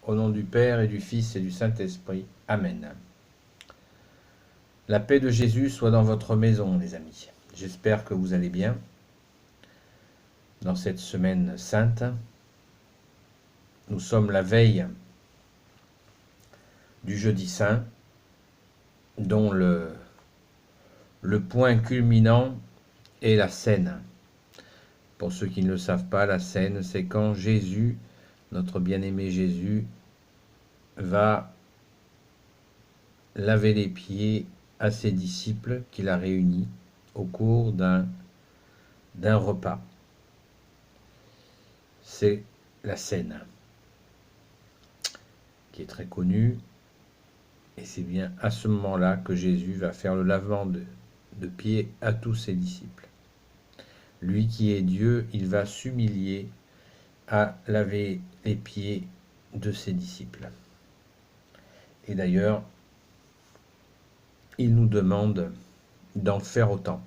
Au nom du Père et du Fils et du Saint-Esprit. Amen. La paix de Jésus soit dans votre maison, les amis. J'espère que vous allez bien dans cette semaine sainte. Nous sommes la veille du jeudi saint, dont le point culminant est la Seine. Pour ceux qui ne le savent pas, la Seine, c'est quand Jésus, notre bien-aimé Jésus, va laver les pieds à ses disciples qu'il a réunis au cours d'un repas. C'est la Seine, qui est très connue, et c'est bien à ce moment-là que Jésus va faire le lavement de pieds à tous ses disciples. Lui qui est Dieu, il va s'humilier à laver les pieds de ses disciples. Et d'ailleurs, il nous demande d'en faire autant.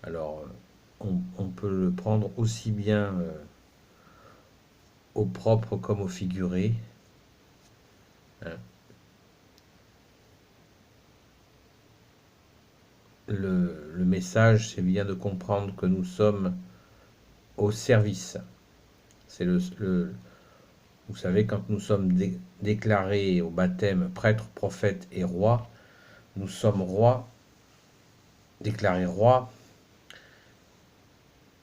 Alors, on peut le prendre aussi bien au propre comme au figuré. Le message, c'est bien de comprendre que nous sommes au service. C'est vous savez, quand nous sommes déclarés au baptême prêtre, prophète et roi, nous sommes rois, déclarés rois,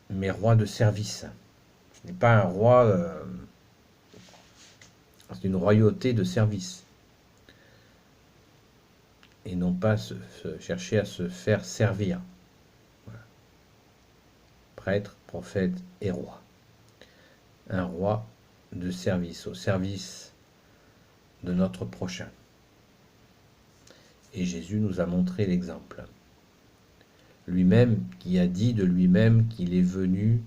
mais rois de service. Ce n'est pas un roi, c'est une royauté de service. Et non pas chercher à se faire servir. Voilà. Prêtre, prophète et roi. Un roi de service, au service de notre prochain. Et Jésus nous a montré l'exemple. Lui-même qui a dit de lui-même qu'il est venu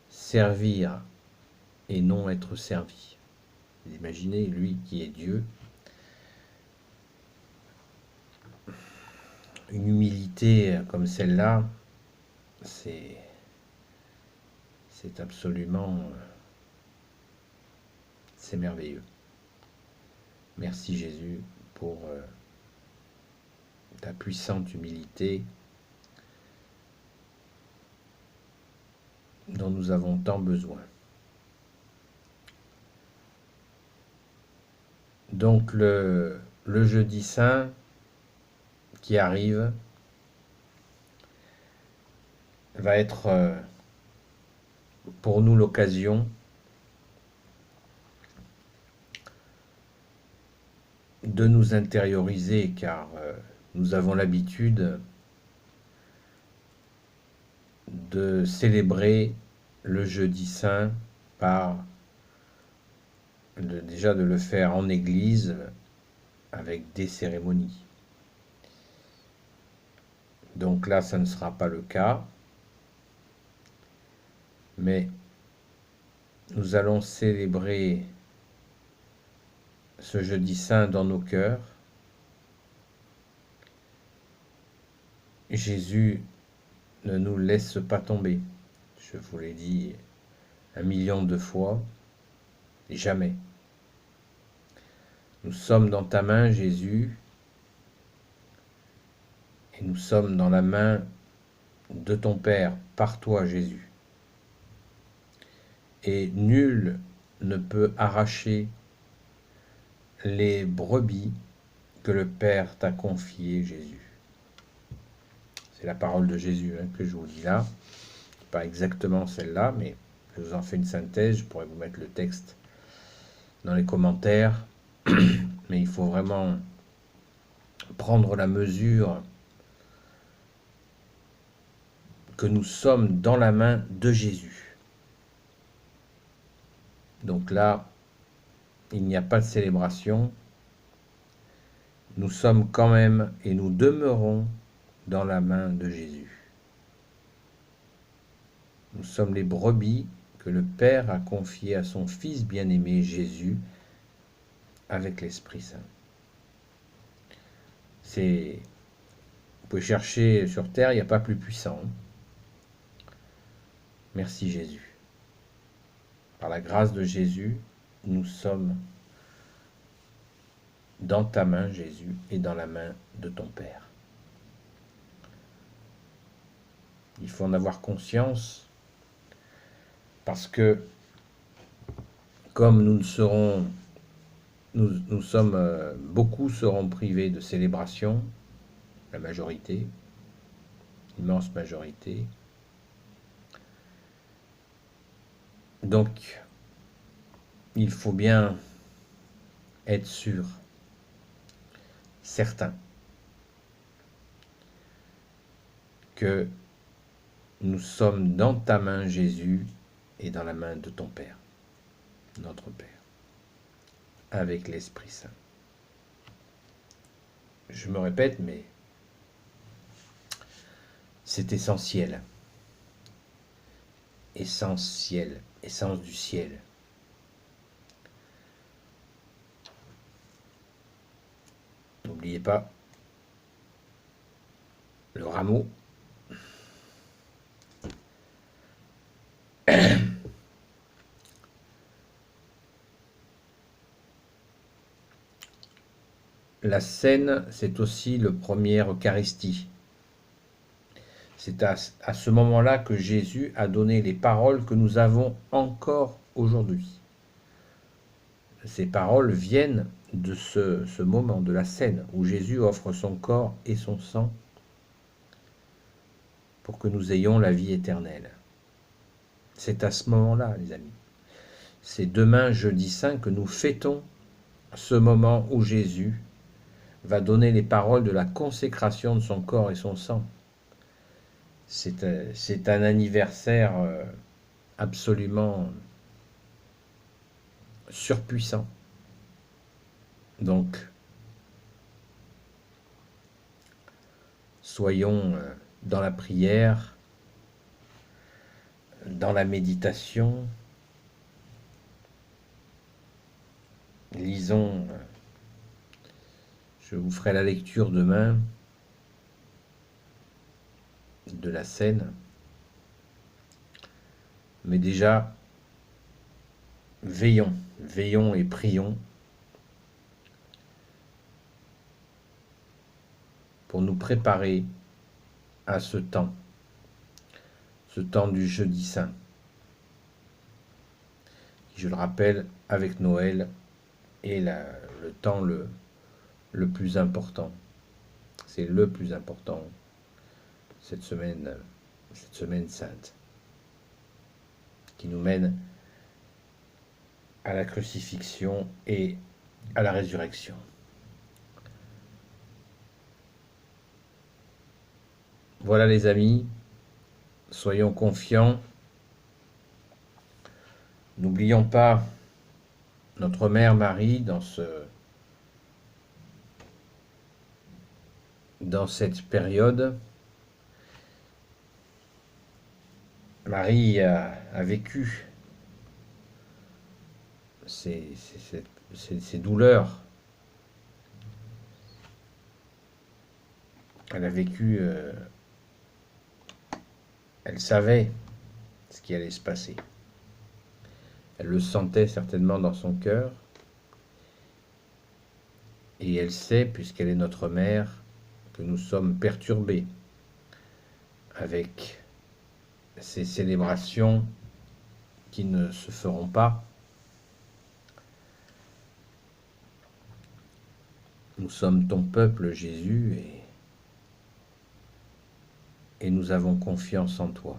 servir et non être servi. Vous imaginez, lui qui est Dieu, une humilité comme celle-là, c'est absolument, c'est merveilleux. Merci Jésus pour ta puissante humilité dont nous avons tant besoin. Donc le jeudi saint qui arrive va être pour nous l'occasion de nous intérioriser, car nous avons l'habitude de célébrer le jeudi saint par déjà de le faire en église avec des cérémonies. Donc là, ça ne sera pas le cas, mais nous allons célébrer ce jeudi saint dans nos cœurs. Jésus ne nous laisse pas tomber. Je vous l'ai dit 1 million de fois, jamais. Nous sommes dans ta main, Jésus, et nous sommes dans la main de ton Père, par toi, Jésus. Et nul ne peut arracher les brebis que le Père t'a confiées, Jésus. C'est la parole de Jésus que je vous dis là. Pas exactement celle-là, mais je vous en fais une synthèse. Je pourrais vous mettre le texte dans les commentaires. Mais il faut vraiment prendre la mesure que nous sommes dans la main de Jésus. Donc là, il n'y a pas de célébration. Nous sommes quand même et nous demeurons dans la main de Jésus. Nous sommes les brebis que le Père a confiées à son Fils bien-aimé Jésus avec l'Esprit Saint. Vous pouvez chercher sur terre, il n'y a pas plus puissant. Merci Jésus. Par la grâce de Jésus, nous sommes dans ta main, Jésus, et dans la main de ton Père. Il faut en avoir conscience parce que comme nous sommes, beaucoup seront privés de célébration, la majorité, l'immense majorité. Donc, il faut bien être sûr, certain, que nous sommes dans ta main, Jésus, et dans la main de ton Père, notre Père, avec l'Esprit Saint. Je me répète, mais c'est essentiel. Essentiel, essence du ciel. N'oubliez pas le rameau. La scène, c'est aussi le premier Eucharistie. C'est à ce moment-là que Jésus a donné les paroles que nous avons encore aujourd'hui. Ces paroles viennent de ce moment, de la scène, où Jésus offre son corps et son sang pour que nous ayons la vie éternelle. C'est à ce moment-là, les amis. C'est demain, jeudi saint, que nous fêtons ce moment où Jésus va donner les paroles de la consécration de son corps et son sang. C'est un anniversaire absolument surpuissant. Donc, soyons dans la prière, dans la méditation, lisons, je vous ferai la lecture demain de la scène, mais déjà, veillons et prions pour nous préparer à ce temps du jeudi saint, qui, je le rappelle, avec Noël, est le temps le plus important. C'est le plus important cette semaine sainte, qui nous mène à la crucifixion et à la résurrection. Voilà les amis, soyons confiants. N'oublions pas notre Mère Marie dans cette période. Marie a vécu ces douleurs. Elle a vécu, elle savait ce qui allait se passer. Elle le sentait certainement dans son cœur. Et elle sait, puisqu'elle est notre mère, que nous sommes perturbés avec ces célébrations qui ne se feront pas. Nous sommes ton peuple, Jésus, et nous avons confiance en toi.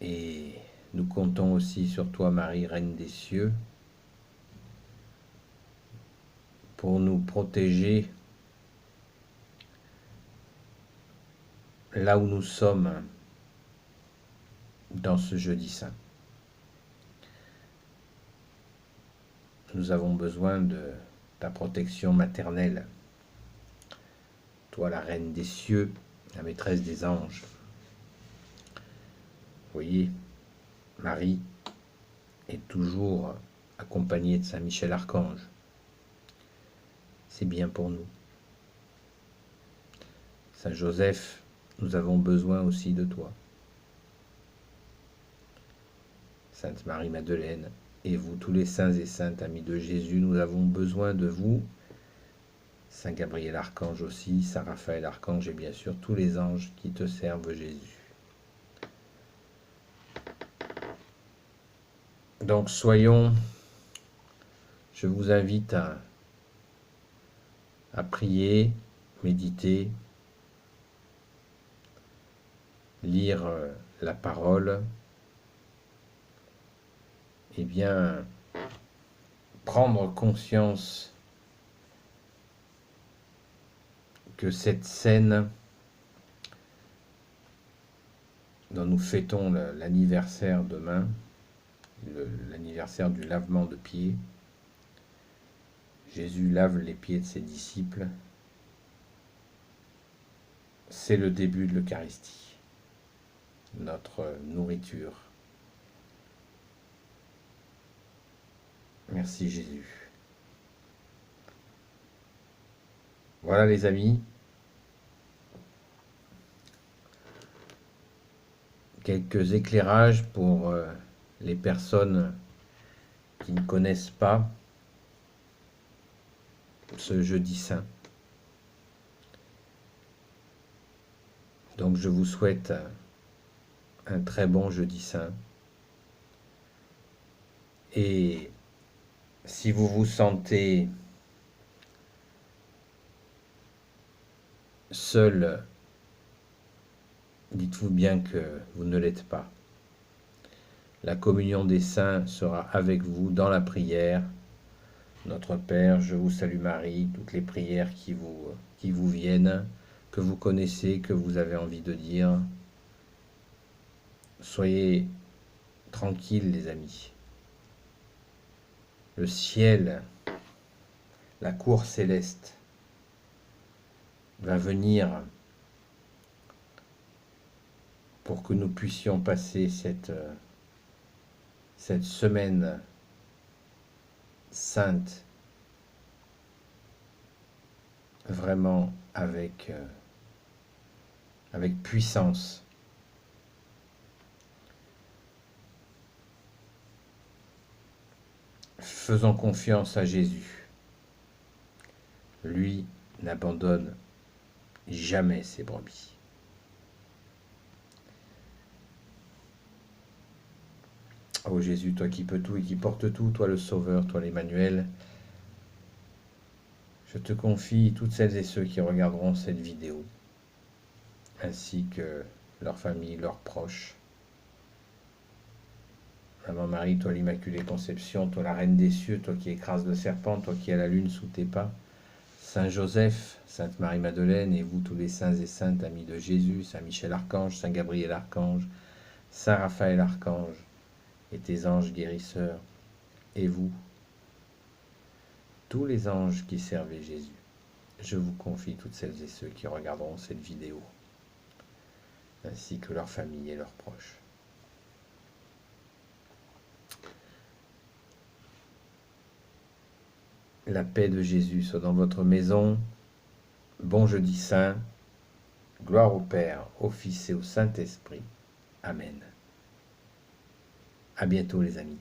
Et nous comptons aussi sur toi, Marie, Reine des cieux, pour nous protéger là où nous sommes dans ce jeudi saint. Nous avons besoin de ta protection maternelle. Toi, la Reine des cieux, la maîtresse des anges. Vous voyez, Marie est toujours accompagnée de Saint Michel Archange. C'est bien pour nous. Saint Joseph, nous avons besoin aussi de toi. Sainte Marie-Madeleine, et vous, tous les saints et saintes amis de Jésus, nous avons besoin de vous. Saint Gabriel Archange aussi, Saint Raphaël Archange et bien sûr tous les anges qui te servent Jésus. Donc soyons, je vous invite à prier, méditer, lire la parole, et bien prendre conscience que cette scène dont nous fêtons l'anniversaire demain, l'anniversaire du lavement de pieds, Jésus lave les pieds de ses disciples, c'est le début de l'Eucharistie, notre nourriture. Merci Jésus. Voilà les amis, quelques éclairages pour les personnes qui ne connaissent pas ce jeudi saint. Donc je vous souhaite un très bon jeudi saint. Et si vous vous sentez seul, dites-vous bien que vous ne l'êtes pas. La communion des saints sera avec vous dans la prière. Notre Père, je vous salue Marie, toutes les prières qui vous viennent, que vous connaissez, que vous avez envie de dire. Soyez tranquilles les amis. Le ciel, la cour céleste, va venir pour que nous puissions passer cette semaine sainte vraiment avec puissance. Faisons confiance à Jésus. Lui n'abandonne jamais ses brebis. Ô Jésus, toi qui peux tout et qui portes tout, toi le Sauveur, toi l'Emmanuel, je te confie toutes celles et ceux qui regarderont cette vidéo, ainsi que leur famille, leurs proches. Maman Marie, toi l'Immaculée Conception, toi la Reine des cieux, toi qui écrases le serpent, toi qui as la lune sous tes pas, Saint Joseph, Sainte Marie-Madeleine, et vous tous les saints et saintes amis de Jésus, Saint Michel Archange, Saint Gabriel Archange, Saint Raphaël Archange, et tes anges guérisseurs, et vous, tous les anges qui servaient Jésus, je vous confie toutes celles et ceux qui regarderont cette vidéo, ainsi que leurs familles et leurs proches. La paix de Jésus soit dans votre maison. Bon jeudi saint. Gloire au Père, au Fils et au Saint-Esprit. Amen. À bientôt les amis.